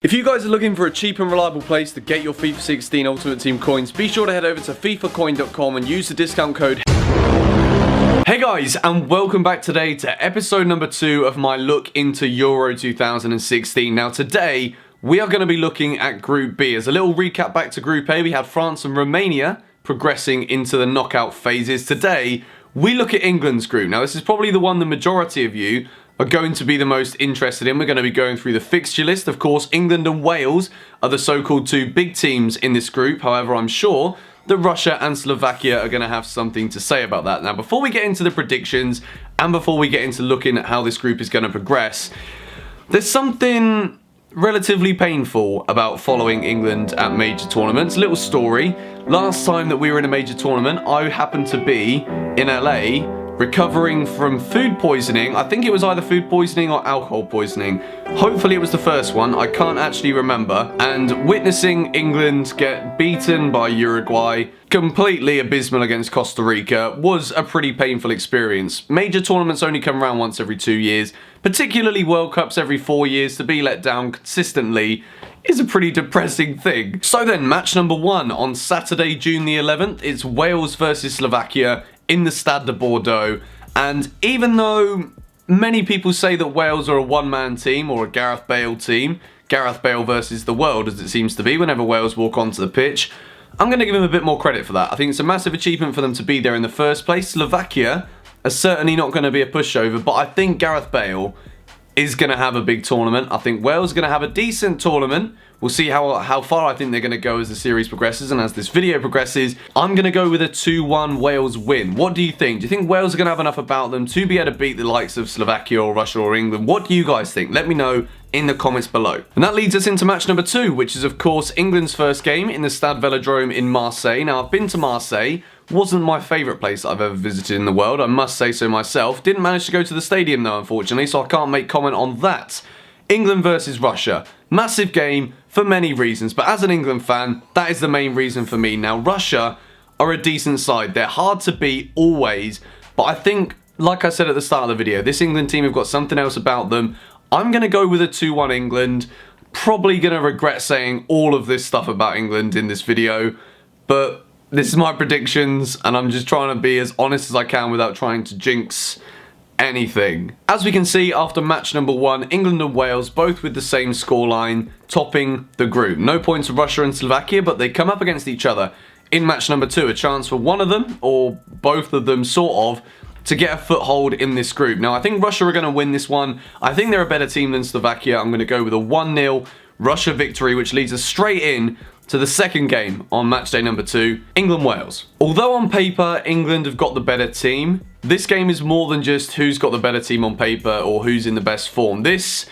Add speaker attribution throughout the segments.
Speaker 1: If you guys are looking for a cheap and reliable place to get your FIFA 16 Ultimate Team coins, be sure to head over to fifacoin.com and use the discount code. Hey guys, and welcome back today to episode number 2 of my look into Euro 2016. Now today, we are going to be looking at Group B. As a little recap back to Group A, we had France and Romania progressing into the knockout phases. Today, we look at England's group. Now this is probably the one the majority of you are going to be the most interested in. We're going to be going through the fixture list. Of course, England and Wales are the so-called two big teams in this group. However, I'm sure that Russia and Slovakia are going to have something to say about that. Now, before we get into the predictions and before we get into looking at how this group is going to progress, there's something relatively painful about following England at major tournaments. Little story. Last time that we were in a major tournament, I happened to be in LA recovering from food poisoning. I think it was either food poisoning or alcohol poisoning. Hopefully it was the first one. I can't actually remember. And witnessing England get beaten by Uruguay, completely abysmal against Costa Rica, was a pretty painful experience. Major tournaments only come around once every 2 years, particularly World Cups every 4 years. To be let down consistently is a pretty depressing thing. So then, match number 1 on Saturday, June the 11th, it's Wales versus Slovakia in the Stade de Bordeaux. And even though many people say that Wales are a one-man team or a Gareth Bale team, Gareth Bale versus the world as it seems to be whenever Wales walk onto the pitch, I'm going to give them a bit more credit for that. I think it's a massive achievement for them to be there in the first place. Slovakia are certainly not going to be a pushover, but I think Gareth Bale is going to have a big tournament. I think Wales is going to have a decent tournament. We'll see how far I think they're going to go as the series progresses and as this video progresses. I'm going to go with a 2-1 Wales win. What do you think? Do you think Wales are going to have enough about them to be able to beat the likes of Slovakia or Russia or England? What do you guys think? Let me know in the comments below. And that leads us into match number 2, which is of course England's first game in the Stade Velodrome in Marseille. Now I've been to Marseille. Wasn't my favourite place I've ever visited in the world, I must say so myself. Didn't manage to go to the stadium though, unfortunately, so I can't make comment on that. England versus Russia. Massive game for many reasons, but as an England fan, that is the main reason for me. Now, Russia are a decent side. They're hard to beat always, but I think, like I said at the start of the video, this England team have got something else about them. I'm going to go with a 2-1 England. Probably going to regret saying all of this stuff about England in this video, but this is my predictions, and I'm just trying to be as honest as I can without trying to jinx anything. As we can see, after match number 1, England and Wales both with the same scoreline, topping the group. No points for Russia and Slovakia, but they come up against each other in match number 2. A chance for one of them, or both of them sort of, to get a foothold in this group. Now, I think Russia are going to win this one. I think they're a better team than Slovakia. I'm going to go with a 1-0 Russia victory, which leads us straight in to the second game on match day number 2, England-Wales. Although on paper, England have got the better team, this game is more than just who's got the better team on paper or who's in the best form. This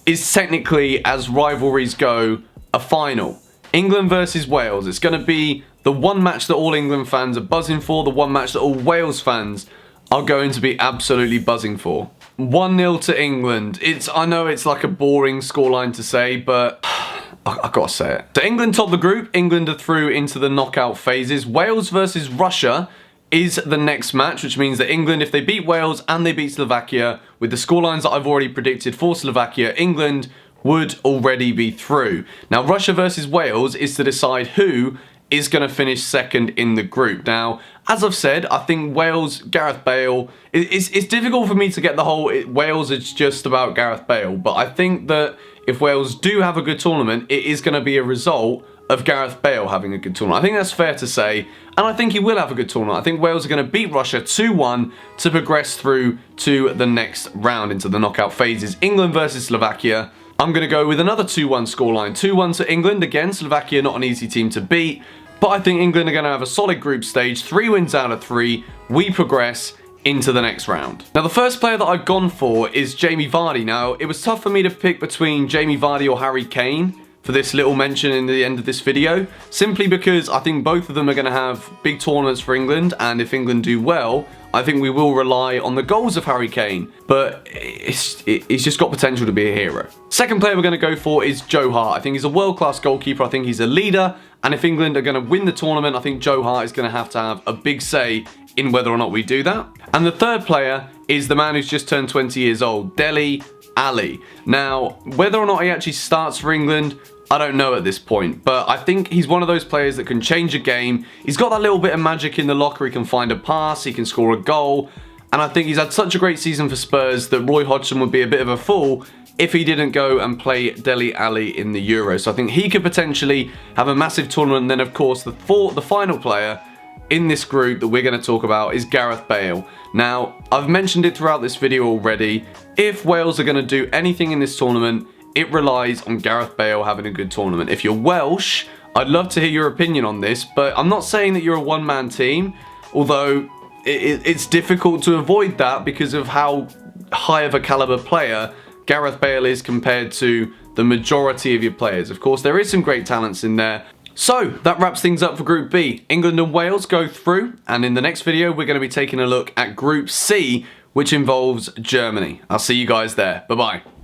Speaker 1: is technically, as rivalries go, a final. England versus Wales. It's going to be the one match that all England fans are buzzing for, the one match that all Wales fans are going to be absolutely buzzing for. 1-0 to England. I know it's like a boring scoreline to say, but I've got to say it. So England top the group. England are through into the knockout phases. Wales versus Russia is the next match, which means that England, if they beat Wales and they beat Slovakia, with the scorelines that I've already predicted for Slovakia, England would already be through. Now, Russia versus Wales is to decide who is going to finish second in the group. Now, as I've said, I think Wales, Gareth Bale, it's difficult for me to get the whole Wales is just about Gareth Bale, but I think that if Wales do have a good tournament, it is going to be a result of Gareth Bale having a good tournament. I think that's fair to say, and I think he will have a good tournament. I think Wales are going to beat Russia 2-1 to progress through to the next round into the knockout phases. England versus Slovakia. I'm going to go with another 2-1 scoreline. 2-1 to England. Again, Slovakia not an easy team to beat, but I think England are going to have a solid group stage. 3 wins out of 3. We progress into the next round. Now, the first player that I've gone for is Jamie Vardy. Now, it was tough for me to pick between Jamie Vardy or Harry Kane for this little mention in the end of this video, simply because I think both of them are going to have big tournaments for England, and if England do well, I think we will rely on the goals of Harry Kane, but he's just got potential to be a hero. Second player we're going to go for is Joe Hart. I think he's a world-class goalkeeper. I think he's a leader, and if England are going to win the tournament, I think Joe Hart is going to have a big say in whether or not we do that. And the third player is the man who's just turned 20 years old, Dele Alli. Now, whether or not he actually starts for England, I don't know at this point, but I think he's one of those players that can change a game. He's got that little bit of magic in the locker. He can find a pass, he can score a goal, and I think he's had such a great season for Spurs that Roy Hodgson would be a bit of a fool if he didn't go and play Dele Alli in the Euros. So I think he could potentially have a massive tournament. And then, of course, the final player in this group that we're going to talk about is Gareth Bale. Now, I've mentioned it throughout this video already. If Wales are going to do anything in this tournament, it relies on Gareth Bale having a good tournament. If you're Welsh, I'd love to hear your opinion on this, but I'm not saying that you're a one-man team, although it's difficult to avoid that because of how high of a caliber player Gareth Bale is compared to the majority of your players. Of course, there is some great talents in there. So, that wraps things up for Group B. England and Wales go through, and in the next video, we're going to be taking a look at Group C, which involves Germany. I'll see you guys there. Bye-bye.